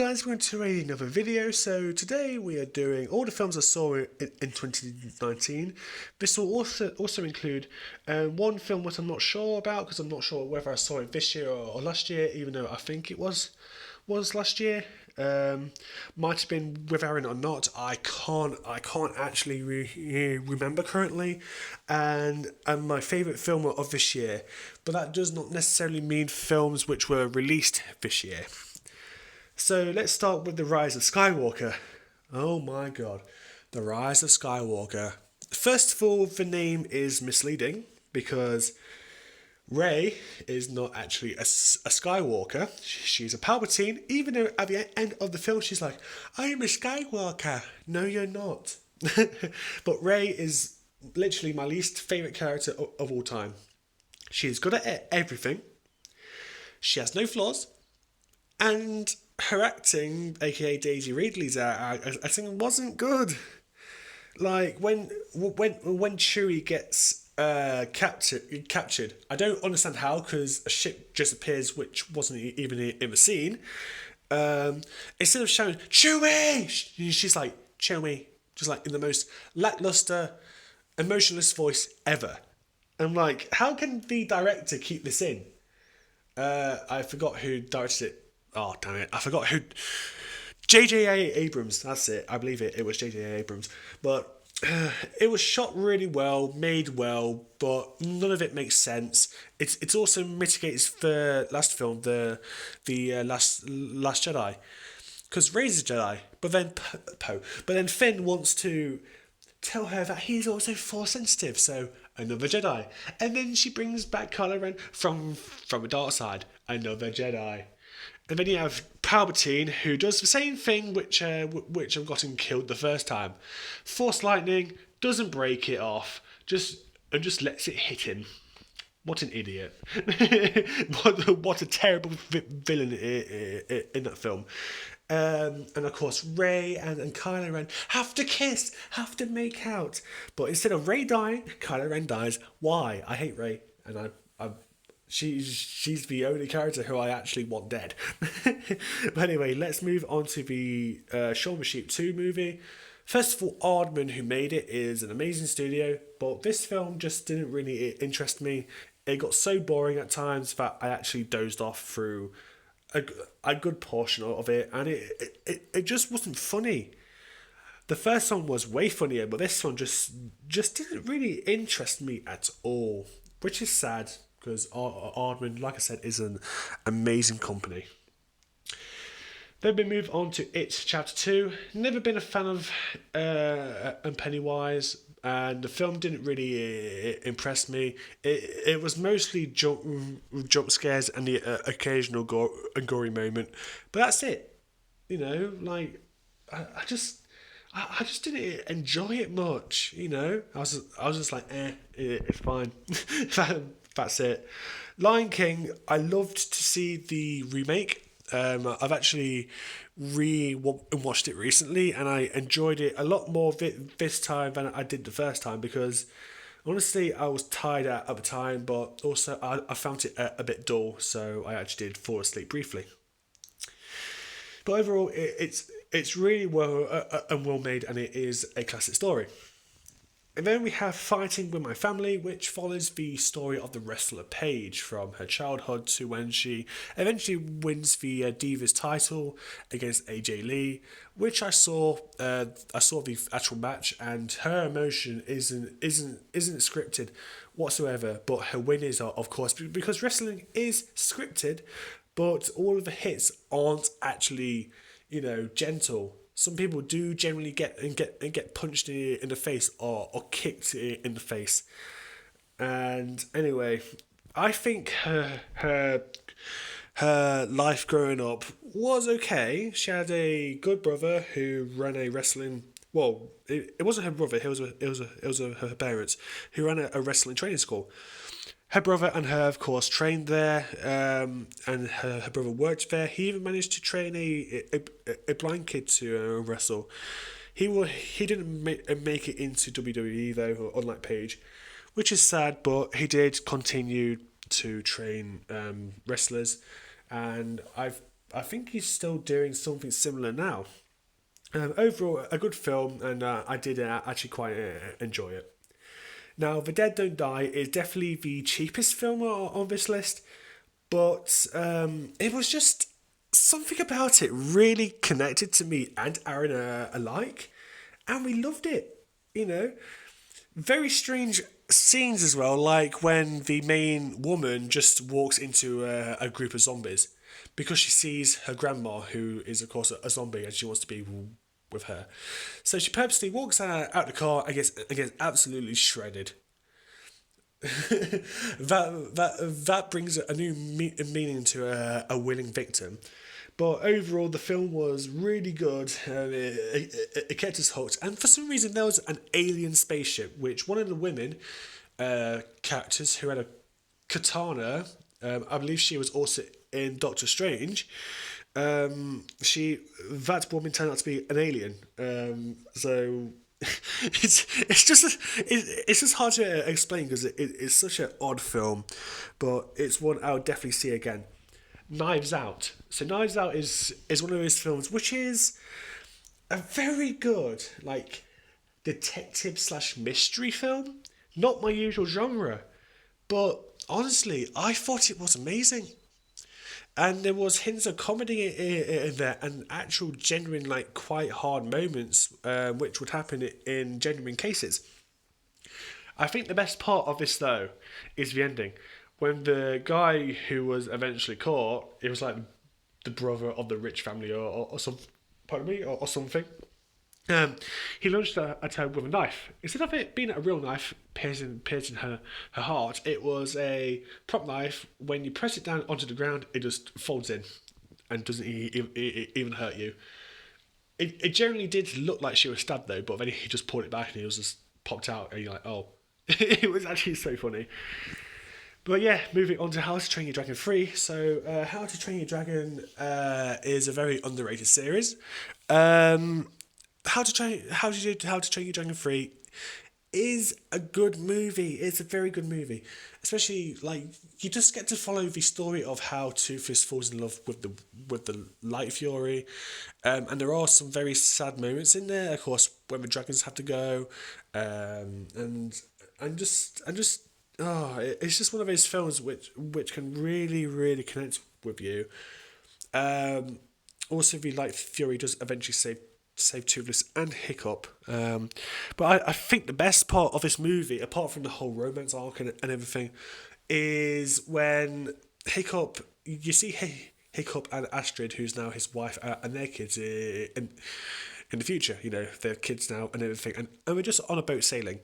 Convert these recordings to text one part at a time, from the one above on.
guys, welcome to another video. So today we are doing all the films I saw in 2019. This will also include one film that I'm not sure about because I'm not sure whether I saw it this year or last year, even though I think it was last year. Might have been with Aaron or not. I can't actually remember currently, and my favourite film of this year. But that does not necessarily mean films which were released this year. So let's start with The Rise of Skywalker. Oh my god. The Rise of Skywalker. First of all, the name is misleading because Rey is not actually a Skywalker. She's a Palpatine, even though at the end of the film she's like, I'm a Skywalker. No, you're not. But Rey is literally my least favourite character of all time. She's good at everything. She has no flaws. And her acting, aka Daisy Ridley's acting, wasn't good. Like when Chewie gets captured, I don't understand how, because a ship just appears which wasn't even in the scene. Instead of shouting Chewie, she's like Chewie, just like in the most lackluster, emotionless voice ever. I'm like, how can the director keep this in? I forgot who directed it. Oh, damn it. I forgot who. J.J. Abrams, that's it. I believe it was J.J. Abrams. But it was shot really well, made well, but none of it makes sense. It's also mitigates the last film, the last Jedi. Because Rey's a Jedi, but then but then Finn wants to tell her that he's also Force sensitive, so another Jedi. And then she brings back Kylo Ren from the dark side, another Jedi. And then you have Palpatine, who does the same thing which I've gotten killed the first time. Force lightning, doesn't break it off, just lets it hit him. What an idiot. what a terrible villain in that film. And of course, Rey and Kylo Ren have to kiss, have to make out. But instead of Rey dying, Kylo Ren dies. Why? I hate Rey, and she's the only character who I actually want dead. But anyway, let's move on to the Shaun of the Sheep 2 movie. First of all, Aardman, who made it, is an amazing studio, but this film just didn't really interest me. It got so boring at times that I actually dozed off through a good portion of it, and it just wasn't funny. The first one was way funnier, but this one just didn't really interest me at all, which is sad because Aardman, like I said, is an amazing company. Then we move on to It Chapter 2. Never been a fan of Pennywise, and the film didn't really impress me. It was mostly jump scares and the occasional gory moment, but that's it. You know, like I just didn't enjoy it much. You know, I was just like, it's fine. That's it. Lion King, I loved to see the remake. I've actually watched it recently, and I enjoyed it a lot more this time than I did the first time, because honestly I was tired at the time, but also I found it a bit dull, so I actually did fall asleep briefly. But overall, it's really well made, and it is a classic story. And then we have Fighting With My Family, which follows the story of the wrestler Paige from her childhood to when she eventually wins the Divas title against AJ Lee, which I saw the actual match, and her emotion isn't scripted whatsoever, but her win is, of course, because wrestling is scripted, but all of the hits aren't actually, gentle. Some people do generally get punched in the face or kicked in the face. And anyway, I think her life growing up was okay. She had a good brother who ran a wrestling. Well, it wasn't her brother. It was her parents who ran a wrestling training school. Her brother and her, of course, trained there, and her brother worked there. He even managed to train a blind kid to wrestle. He didn't make it into WWE though, unlike Paige, which is sad. But he did continue to train wrestlers, and I think he's still doing something similar now. Overall, a good film, and I did actually quite enjoy it. Now, The Dead Don't Die is definitely the cheapest film on this list, but it was just something about it really connected to me and Aaron alike, and we loved it. You know, very strange scenes as well, like when the main woman just walks into a group of zombies because she sees her grandma, who is of course a zombie, and she wants to be with her. So she purposely walks out the car and gets absolutely shredded. That brings a new meaning to a willing victim. But overall, the film was really good. It kept us hooked. And for some reason, there was an alien spaceship, which one of the women characters who had a katana, I believe she was also in Doctor Strange. That woman turned out to be an alien. So it's just hard to explain because it's such an odd film, but it's one I would definitely see again. Knives Out. So Knives Out is one of those films which is a very good like detective slash mystery film. Not my usual genre, but honestly, I thought it was amazing. And there was hints of comedy in there and actual genuine like quite hard moments which would happen in genuine cases. I think the best part of this though is the ending. When the guy who was eventually caught, it was like the brother of the rich family or some, pardon me, or something. He lunged at her with a knife. Instead of it being a real knife piercing her heart, it was a prop knife. When you press it down onto the ground, it just folds in and doesn't even hurt you. It generally did look like she was stabbed though, but then he just pulled it back and he was just popped out, and you're like, oh. It was actually so funny. But yeah, moving on to How to Train Your Dragon 3. So, How to Train Your Dragon is a very underrated series. How to Train Your Dragon 3 is a good movie. It's a very good movie, especially like you just get to follow the story of how Two-Face falls in love with the Light Fury, and there are some very sad moments in there. Of course, when the dragons have to go, and just it's just one of those films which can really connect with you. Also, the Light Fury does eventually save Toothless and Hiccup. But I think the best part of this movie, apart from the whole romance arc and everything, is when Hiccup, you see Hiccup and Astrid, who's now his wife, and their kids in the future. You know, their kids now and everything. And we're just on a boat sailing.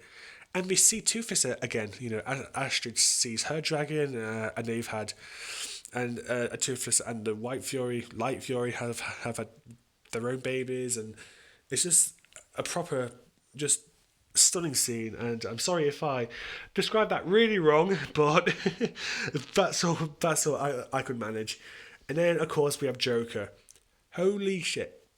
And we see Two-Face again. You know, Astrid sees her dragon, and they've had, and a Toothless and the Light Fury have had their own babies, and it's just a proper, just stunning scene. And I'm sorry if I described that really wrong, but that's all I could manage. And then of course we have Joker. Holy shit.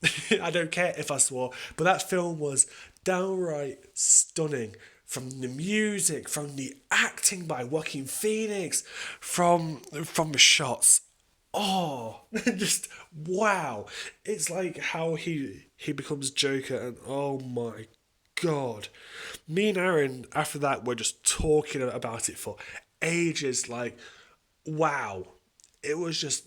I don't care if I swore, but that film was downright stunning. From the music, from the acting by Joaquin Phoenix, from the shots. Oh, just wow. It's like how he becomes Joker, and oh my god. Me and Aaron after that were just talking about it for ages, like wow. It was just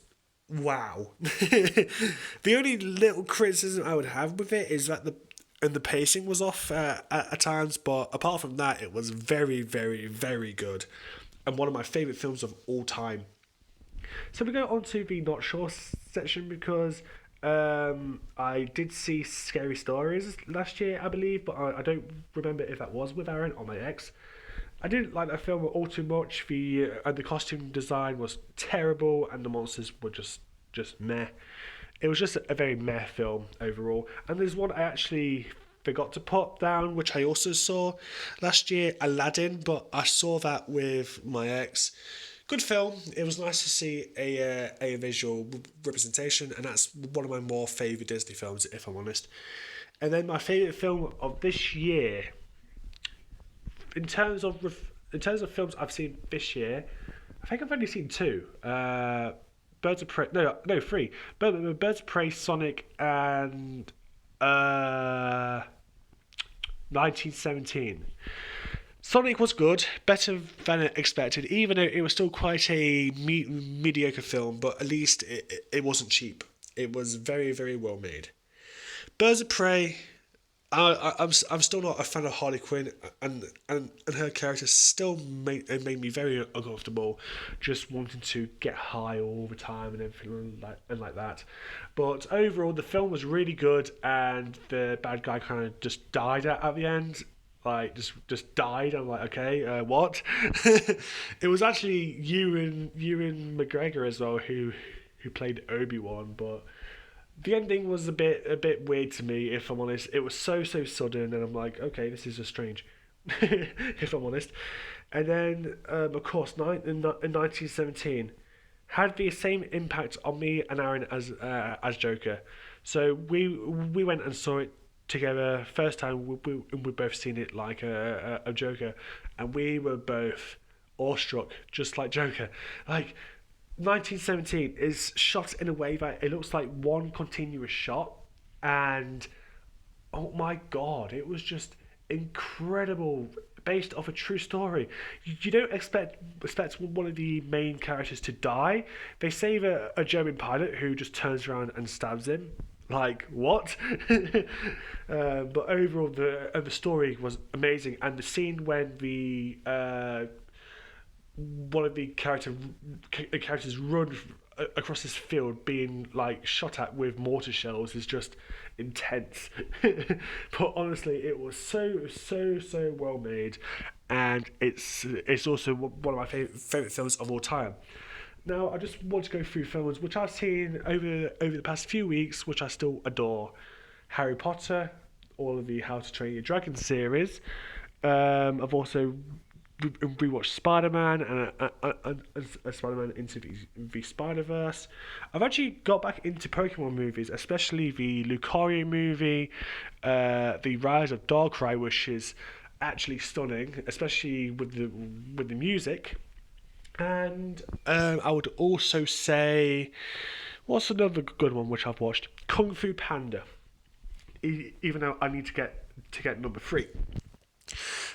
wow. The only little criticism I would have with it is that the pacing was off at times, but apart from that, it was very good, and one of my favorite films of all time. So we go on to the not sure section because I did see Scary Stories last year, I believe, but I don't remember if that was with Aaron or my ex. I didn't like that film all too much. The costume design was terrible, and the monsters were just meh. It was just a very meh film overall. And there's one I actually forgot to put down, which I also saw last year, Aladdin, but I saw that with my ex. Good film. It was nice to see a visual representation, and that's one of my more favourite Disney films, if I'm honest. And then my favourite film of this year, in terms of films I've seen this year, I think I've only seen two. Birds of Prey. No, three. Birds of Prey, Sonic, and 1917. Sonic was good, better than expected, even though it was still quite a mediocre film, but at least it wasn't cheap. It was very, very well made. Birds of Prey, I'm still not a fan of Harley Quinn, and her character still made me very uncomfortable, just wanting to get high all the time and everything like that. But overall, the film was really good, and the bad guy kind of just died at the end. Like just died. I'm like, okay, what? It was actually Ewan McGregor as well who played Obi-Wan, but the ending was a bit weird to me, if I'm honest. It was so sudden, and I'm like, okay, this is just strange, if I'm honest. And then, of course, in 1917, had the same impact on me and Aaron as Joker. So we went and saw it together. First time we both seen it like a Joker, and we were both awestruck, just like Joker. Like 1917 is shot in a way that it looks like one continuous shot, and oh my god, it was just incredible, based off a true story. You don't expect one of the main characters to die. They save a German pilot who just turns around and stabs him. Like what? But overall, the story was amazing, and the scene when the one of the characters run across this field being like shot at with mortar shells is just intense. But honestly, it was so well made, and it's also one of my favorite films of all time. Now, I just want to go through films which I've seen over the past few weeks, which I still adore. Harry Potter, all of the How to Train Your Dragon series. I've also rewatched Spider Man and Spider Man into the Spider Verse. I've actually got back into Pokemon movies, especially the Lucario movie, the Rise of Darkrai, which is actually stunning, especially with the music. And I would also say, what's another good one which I've watched? Kung Fu Panda. Even though I need to get number three.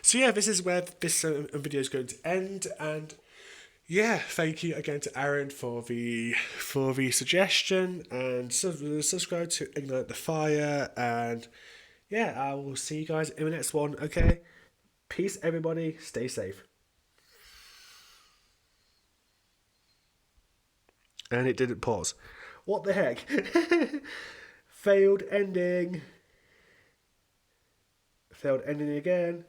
So yeah, this is where this video is going to end, and yeah, thank you again to Aaron for the suggestion, and subscribe to Ignite the Fire, and yeah, I will see you guys in the next one. Okay, peace, everybody. Stay safe. And it didn't pause. What the heck? Failed ending. Failed ending again.